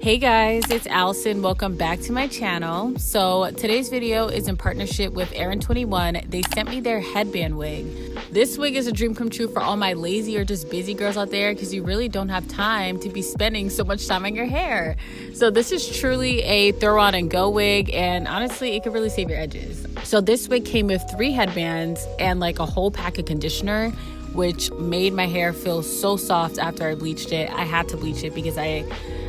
Hey guys, it's Allyson. Welcome back to my channel. So today's video is in partnership with AERYN21. They sent me their headband wig. This wig is a dream come true for all my lazy or just busy girls out there because you really don't have time to be spending so much time on your hair. So this is truly a throw on and go wig, and honestly it could really save your edges. So this wig came with 3 headbands and like a whole pack of conditioner, which made my hair feel so soft after I bleached it. I had to bleach it because I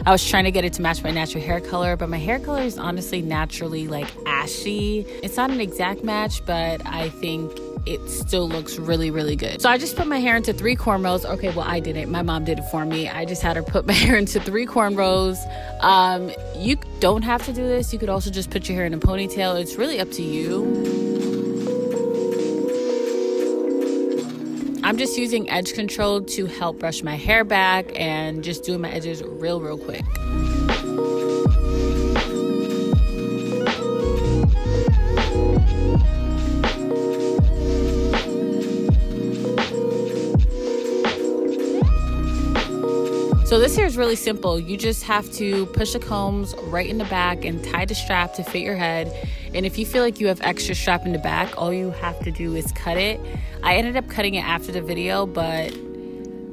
was trying to get it to match my natural hair color, but my hair color is honestly naturally like ashy. It's not an exact match, but I think it still looks really, really good. So I just put my hair into 3 cornrows. Okay, well, I didn't. My mom did it for me. I just had her put my hair into 3 cornrows. You don't have to do this. You could also just put your hair in a ponytail. It's really up to you. I'm just using edge control to help brush my hair back and just doing my edges real quick. So this here is really simple. You just have to push the combs right in the back and tie the strap to fit your head. And if you feel like you have extra strap in the back, all you have to do is cut it. I ended up cutting it after the video, but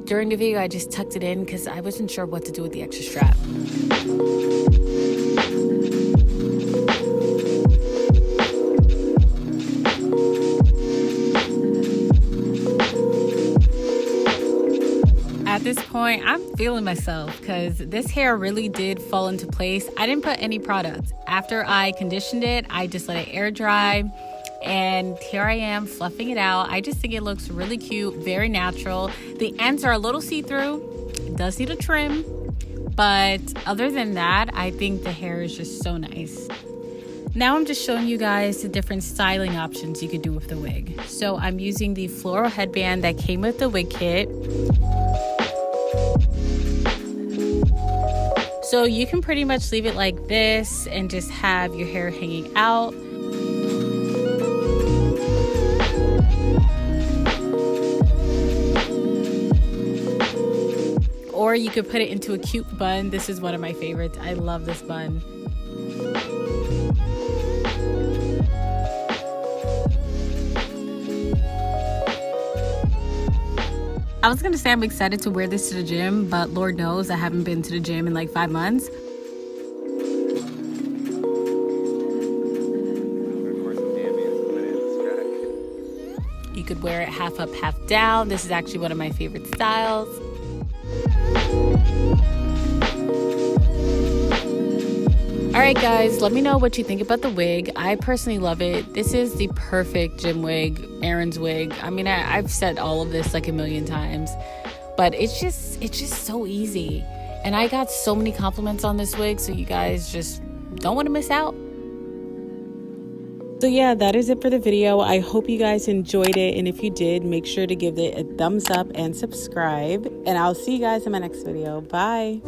during the video I just tucked it in because I wasn't sure what to do with the extra strap. At this point, I'm feeling myself because this hair really did fall into place. I didn't put any product. After I conditioned it, I just let it air dry. And here I am fluffing it out. I just think it looks really cute, very natural. The ends are a little see-through. It does need a trim. But other than that, I think the hair is just so nice. Now I'm just showing you guys the different styling options you could do with the wig. So I'm using the floral headband that came with the wig kit. So you can pretty much leave it like this and just have your hair hanging out. Or you could put it into a cute bun. This is one of my favorites. I love this bun. I was gonna say I'm excited to wear this to the gym, but Lord knows I haven't been to the gym in like 5 months. You could wear it half up, half down. This is actually one of my favorite styles. Alright guys, let me know what you think about the wig. I personally love it. This is the perfect gym wig, AERYN's wig. I mean, I've said all of this like a million times, but it's just so easy. And I got so many compliments on this wig, so you guys just don't want to miss out. So yeah, that is it for the video. I hope you guys enjoyed it, and if you did, make sure to give it a thumbs up and subscribe. And I'll see you guys in my next video. Bye.